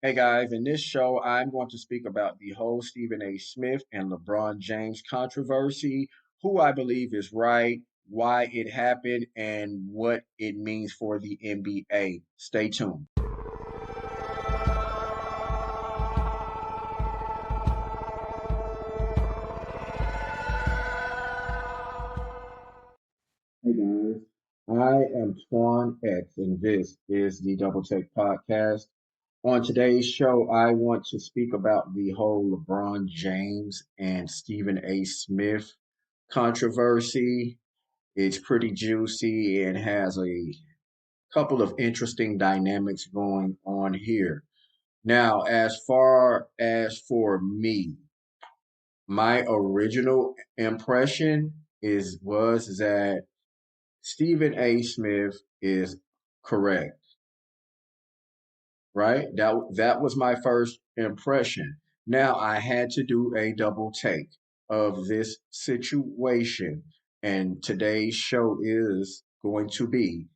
Hey guys, in this show, I'm going to speak about the whole Stephen A. Smith and LeBron James controversy, who I believe is right, why it happened, and what it means for the NBA. Stay tuned. Hey guys, I am Twaun X, and this is the Double Take Podcast. On today's show, I want to speak about the whole LeBron James and Stephen A. Smith controversy. It's pretty juicy and has a couple of interesting dynamics going on here. Now, as far as for me, my original impression was that Stephen A. Smith is correct, right? That was my first impression. Now I had to do a double take of this situation, and today's show is going to be,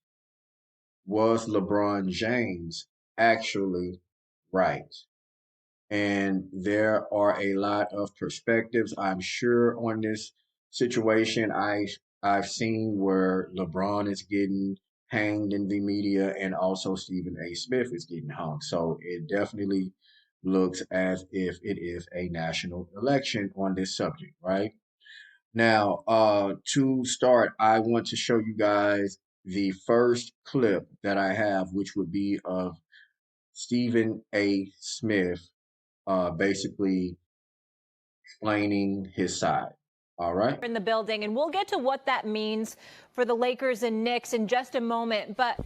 was LeBron James actually right? And there are a lot of perspectives, I'm sure, on this situation. I've seen where LeBron is getting hanged in the media, and also Stephen A. Smith is getting hung. So it definitely looks as if it is a national election on this subject, right? Now, to start, I want to show you guys the first clip that I have, which would be of Stephen A. Smith basically explaining his side. All right. In the building, and we'll get to what that means for the Lakers and Knicks in just a moment. But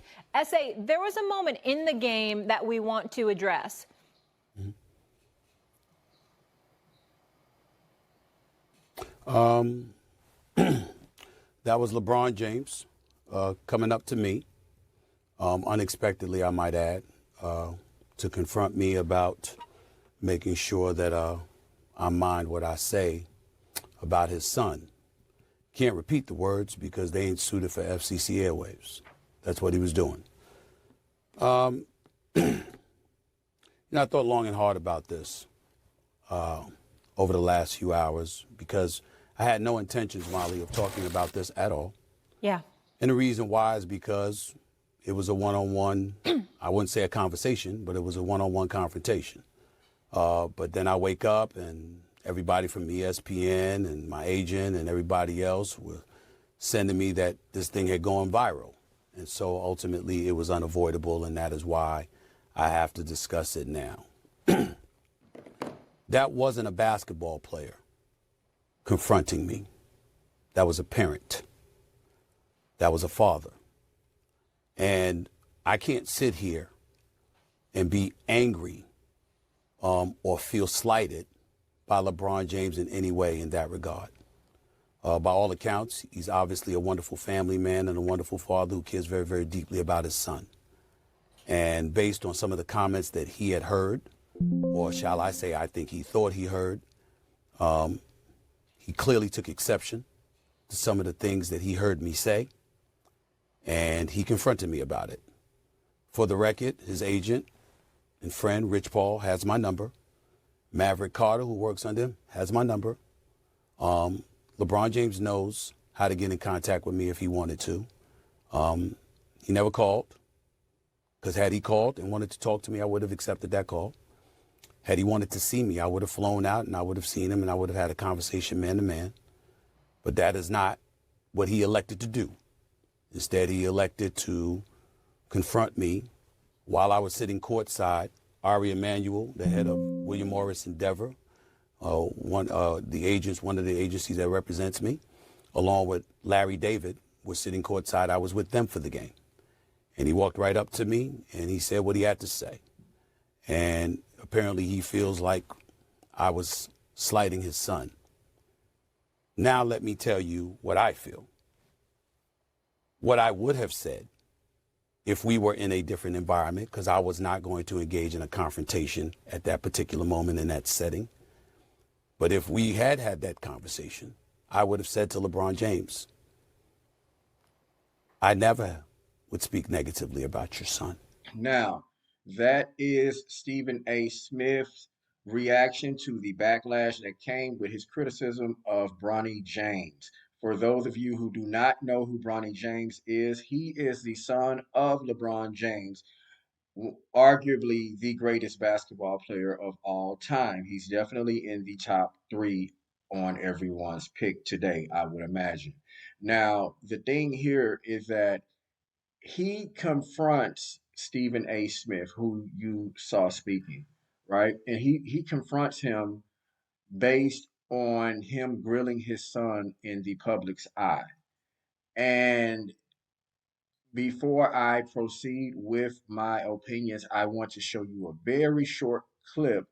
SA, there was a moment in the game that we want to address. That was LeBron James coming up to me, unexpectedly, I might add, to confront me about making sure that I mind what I say about his son. Can't repeat the words because they ain't suited for FCC airwaves. That's what he was doing. I thought long and hard about this over the last few hours because I had no intentions, Molly, of talking about this at all. Yeah. And the reason why is because it was a one-on-one, I wouldn't say a conversation, but it was a one-on-one confrontation. But then I wake up and everybody from ESPN and my agent and everybody else were sending me that this thing had gone viral. And so ultimately it was unavoidable, and that is why I have to discuss it now. That wasn't a basketball player confronting me. That was a parent. That was a father. And I can't sit here and be angry or feel slighted by LeBron James in any way in that regard. By all accounts, he's obviously a wonderful family man and a wonderful father who cares very, very deeply about his son. And based on some of the comments that he had heard, or shall I say, I think he thought he heard, he clearly took exception to some of the things that he heard me say, and he confronted me about it. For the record, his agent and friend, Rich Paul, has my number. Maverick Carter, who works under him, has my number. LeBron James knows how to get in contact with me if he wanted to. He never called, because had he called and wanted to talk to me, I would have accepted that call. Had he wanted to see me, I would have flown out and I would have seen him and I would have had a conversation man to man. But that is not what he elected to do. Instead, he elected to confront me while I was sitting courtside. Ari Emanuel, the head of William Morris Endeavor, one of the agencies that represents me, along with Larry David, was sitting courtside. I was with them for the game. And he walked right up to me and he said what he had to say. And apparently he feels like I was slighting his son. Now let me tell you what I feel. What I would have said if we were in a different environment, because I was not going to engage in a confrontation at that particular moment in that setting. But if we had had that conversation, I would have said to LeBron James, I never would speak negatively about your son. Now, That is Stephen A. Smith's reaction to the backlash that came with his criticism of Bronny James. For those of you who do not know who Bronny James is, he is the son of LeBron James, arguably the greatest basketball player of all time. He's definitely in the top three on everyone's pick today, I would imagine. Now, the thing here is that he confronts Stephen A. Smith, who you saw speaking, right? And he confronts him based on him grilling his son in the public's eye. And before I proceed with my opinions, I want to show you a very short clip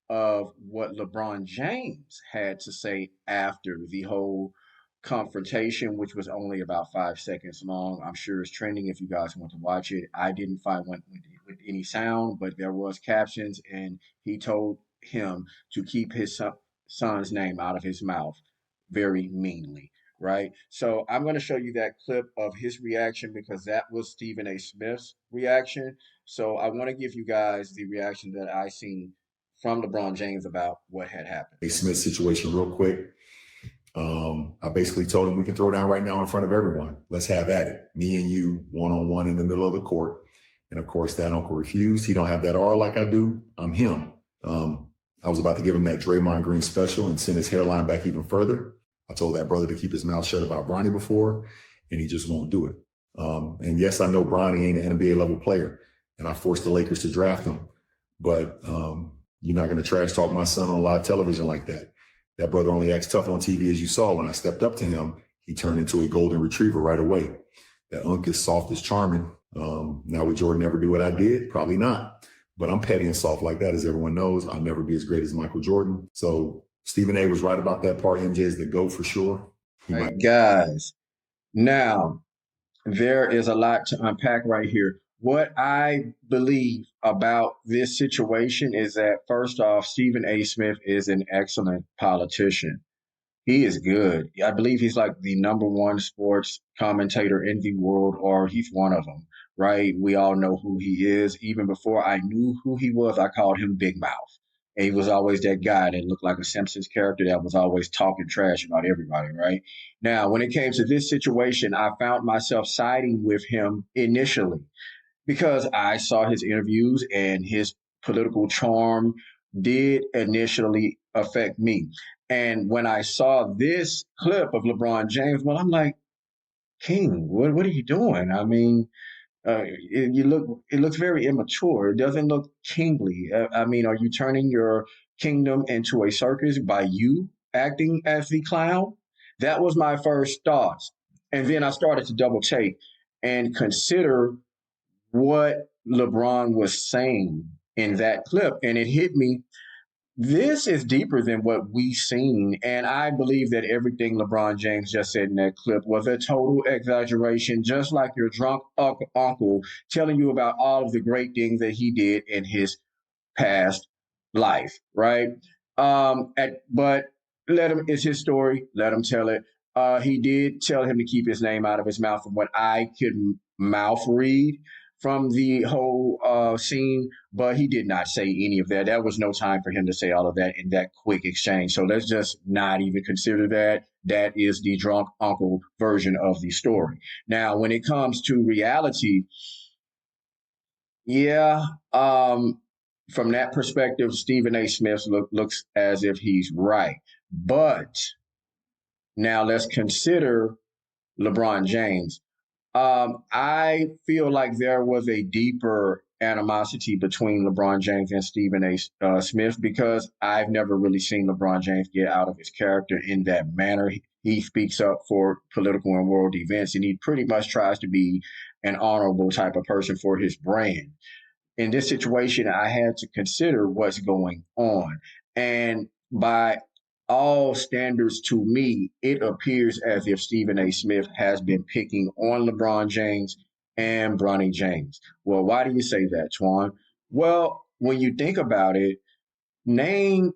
of what LeBron James had to say after the whole confrontation, which was only about 5 seconds long. I'm sure it's trending if you guys want to watch it. I didn't find one with any sound, but there was captions, and he told him to keep his son's name out of his mouth very meanly. Right. So I'm going to show you that clip of his reaction because that was Stephen A. Smith's reaction. So I want to give you guys the reaction that I seen from LeBron James about what had happened. A Smith situation real quick. I basically told him we can throw down right now in front of everyone. Let's have at it. Me and you, one-on-one in the middle of the court. And of course, that uncle refused. He don't have that R like I do. I'm him. I was about to give him that Draymond Green special and send his hairline back even further. I told that brother to keep his mouth shut about Bronny before, and he just won't do it. And yes, I know Bronny ain't an NBA level player, and I forced the Lakers to draft him. But you're not going to trash talk my son on live television like that. That brother only acts tough on TV, as you saw. When I stepped up to him, he turned into a golden retriever right away. That Unc is soft as charming. Now, would Jordan ever do what I did? Probably not. But I'm petty and soft like that, as everyone knows. I'll never be as great as Michael Jordan. So Stephen A. was right about that part. MJ is the GOAT for sure. Right, guys, now there is a lot to unpack right here. What I believe about this situation is that, first off, Stephen A. Smith is an excellent politician. He is good. I believe he's like the number one sports commentator in the world, or he's one of them, right? We all know who he is. Even before I knew who he was, I called him Big Mouth. And he was always that guy that looked like a Simpsons character that was always talking trash about everybody, right? Now, when it came to this situation, I found myself siding with him initially because I saw his interviews and his political charm did initially affect me. And when I saw this clip of LeBron James, well, I'm like, King, what are you doing? I mean, it looks very immature. It doesn't look kingly. I mean, are you turning your kingdom into a circus by you acting as the clown? That was my first thoughts. And then I started to double take and consider what LeBron was saying in that clip. And it hit me. This is deeper than what we've seen. And I believe that everything LeBron James just said in that clip was a total exaggeration, just like your drunk uncle telling you about all of the great things that he did in his past life, right? But let him, it's his story. Let him tell it. He did tell him to keep his name out of his mouth from what I could mouth read from the whole scene, but he did not say any of that. There was no time for him to say all of that in that quick exchange. So let's just not even consider that. That is the drunk uncle version of the story. Now, when it comes to reality, yeah, from that perspective, Stephen A. Smith looks as if he's right. But now let's consider LeBron James. I feel like there was a deeper animosity between LeBron James and Stephen A. Smith because I've never really seen LeBron James get out of his character in that manner. He speaks up for political and world events, and he pretty much tries to be an honorable type of person for his brand. In this situation, I had to consider what's going on. And by all standards to me, it appears as if Stephen A. Smith has been picking on LeBron James and Bronny James. Well, why do you say that, Twaun? Well, when you think about it, name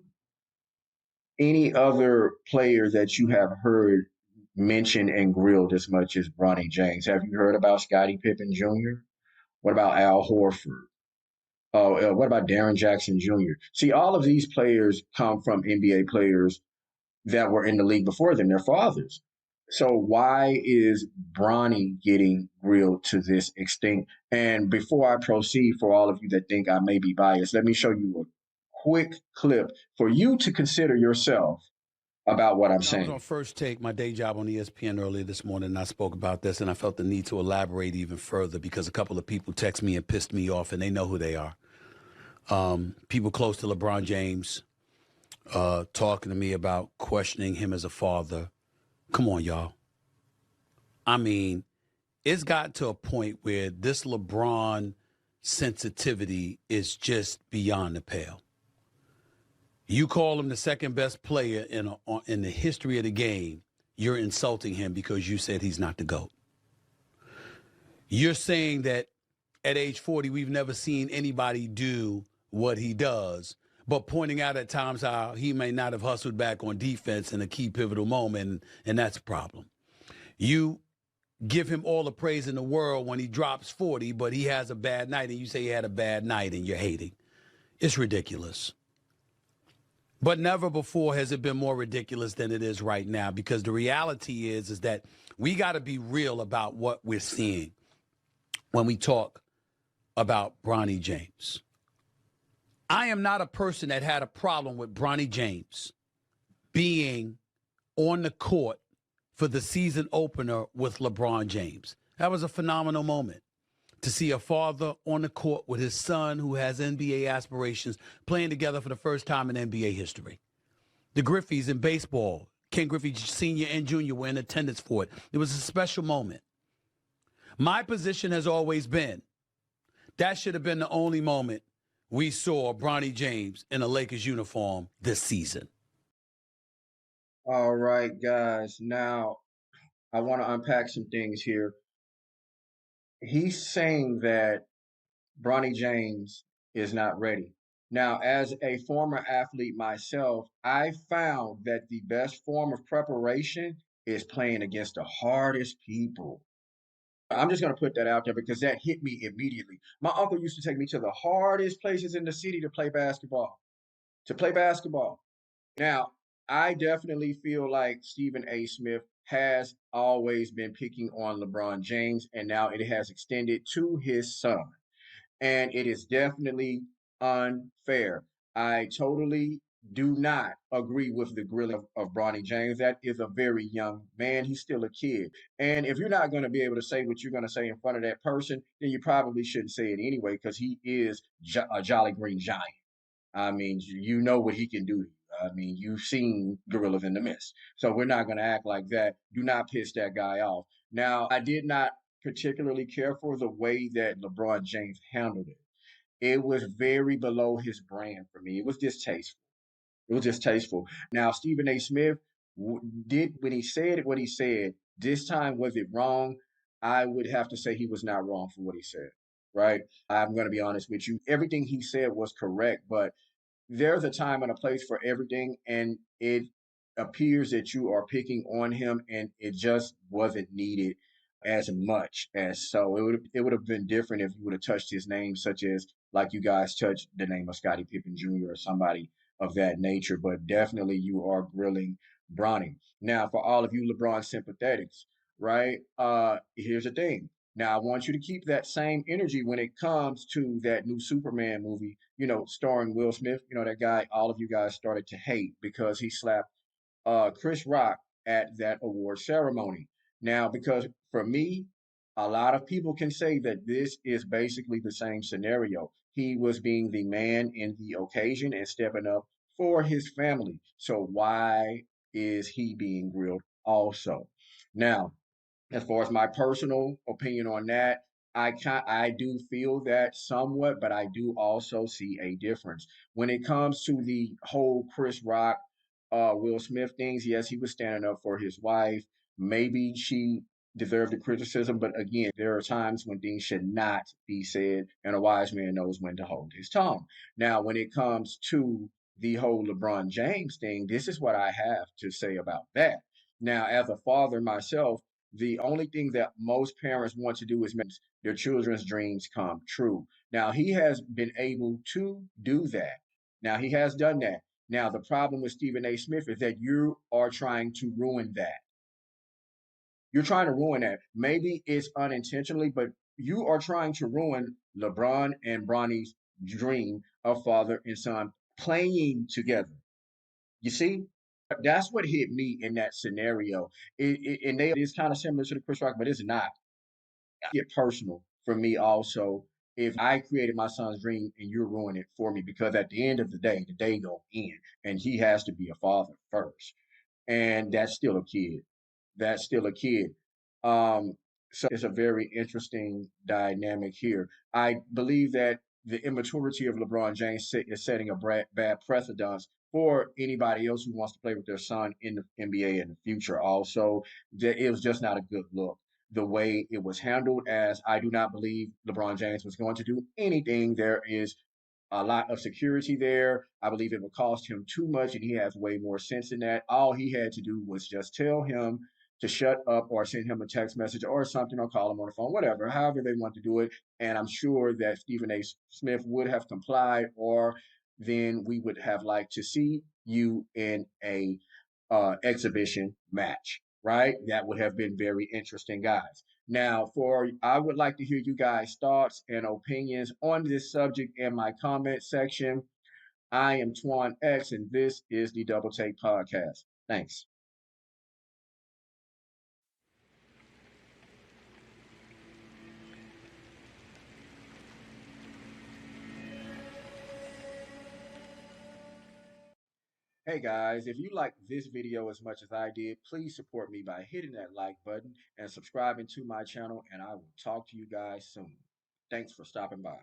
any other player that you have heard mentioned and grilled as much as Bronny James. Have you heard about Scottie Pippen Jr.? What about Al Horford? Oh, what about Darren Jackson Jr.? See, all of these players come from NBA players that were in the league before them, their fathers. So why is Bronny getting grilled to this extent? And before I proceed, for all of you that think I may be biased, let me show you a quick clip for you to consider yourself about what I'm I was on saying. First Take, my day job on ESPN earlier this morning, and I spoke about this, and I felt the need to elaborate even further because a couple of people text me and pissed me off, and they know who they are. People close to LeBron James talking to me about questioning him as a father. Come on, y'all. I mean, it's got to a point where this LeBron sensitivity is just beyond the pale. You call him the second best player in the history of the game, you're insulting him because you said he's not the GOAT. You're saying that at age 40, we've never seen anybody do what he does, but pointing out at times how he may not have hustled back on defense in a key pivotal moment, and that's a problem. You give him all the praise in the world when he drops 40, but he has a bad night, and you say he had a bad night, and you're hating. It's ridiculous. But never before has it been more ridiculous than it is right now, because the reality is that we got to be real about what we're seeing when we talk about Bronny James. I am not a person that had a problem with Bronny James being on the court for the season opener with LeBron James. That was a phenomenal moment to see a father on the court with his son who has NBA aspirations playing together for the first time in NBA history. The Griffeys in baseball, Ken Griffey Sr. and Jr. were in attendance for it. It was a special moment. My position has always been that should have been the only moment we saw Bronny James in a Lakers uniform this season. All right, guys. Now, I want to unpack some things here. He's saying that Bronny James is not ready. Now, as a former athlete myself, I found that the best form of preparation is playing against the hardest people. I'm just going to put that out there because that hit me immediately. My uncle used to take me to the hardest places in the city to play basketball. To play basketball. Now, I definitely feel like Stephen A. Smith has always been picking on LeBron James, and now it has extended to his son. And it is definitely unfair. I totally do not agree with the grilling of Bronny James. That is a very young man. He's still a kid. And if you're not going to be able to say what you're going to say in front of that person, then you probably shouldn't say it anyway because he is a Jolly Green Giant. I mean, you know what he can do. I mean, you've seen Gorillas in the Mist. So we're not going to act like that. Do not piss that guy off. Now, I did not particularly care for the way that LeBron James handled it. It was very below his brand for me. It was distasteful. It was distasteful. Now, Stephen A. Smith did, when he said what he said, this time was it wrong? I would have to say he was not wrong for what he said, right? I'm going to be honest with you. Everything he said was correct, but there's a time and a place for everything, and it appears that you are picking on him, and it just wasn't needed as much as so. It would have been different if you would have touched his name, such as like you guys touched the name of Scottie Pippen Jr. or somebody of that nature. But definitely, you are grilling Bronny. Now, for all of you LeBron sympathetics, right? Here's the thing. Now, I want you to keep that same energy when it comes to that new Superman movie, starring Will Smith. That guy, all of you guys started to hate because he slapped Chris Rock at that award ceremony. Now, because for me, a lot of people can say that this is basically the same scenario. He was being the man in the occasion and stepping up for his family. So why is he being grilled also? Now, as far as my personal opinion on that, I do feel that somewhat, but I do also see a difference when it comes to the whole Chris Rock, Will Smith things. Yes, he was standing up for his wife. Maybe she deserved the criticism, but again, there are times when things should not be said, and a wise man knows when to hold his tongue. Now, when it comes to the whole LeBron James thing, this is what I have to say about that. Now, as a father myself, the only thing that most parents want to do is make their children's dreams come true. Now, he has been able to do that. Now, he has done that. Now, the problem with Stephen A. Smith is that you are trying to ruin that. You're trying to ruin that. Maybe it's unintentionally, but you are trying to ruin LeBron and Bronny's dream of father and son playing together. You see? That's what hit me in that scenario. And they is kind of similar to the Chris Rock, but it's not. Get personal for me also. If I created my son's dream and you're ruining it for me, because at the end of the day gonna end, and he has to be a father first, and that's still a kid. That's still a kid. So it's a very interesting dynamic here. I believe that the immaturity of LeBron James is setting a bad precedence for anybody else who wants to play with their son in the NBA in the future. Also, it was just not a good look the way it was handled, as I do not believe LeBron James was going to do anything. There is a lot of security there. I believe it would cost him too much, and he has way more sense in that. All he had to do was just tell him to shut up or send him a text message or something or call him on the phone, whatever, however they want to do it. And I'm sure that Stephen A. Smith would have complied, or then we would have liked to see you in a exhibition match, right? That would have been very interesting, guys. Now, I would like to hear you guys' thoughts and opinions on this subject in my comment section. I am Twaun X, and this is the Double Take Podcast. Thanks. Hey guys, if you liked this video as much as I did, please support me by hitting that like button and subscribing to my channel, and I will talk to you guys soon. Thanks for stopping by.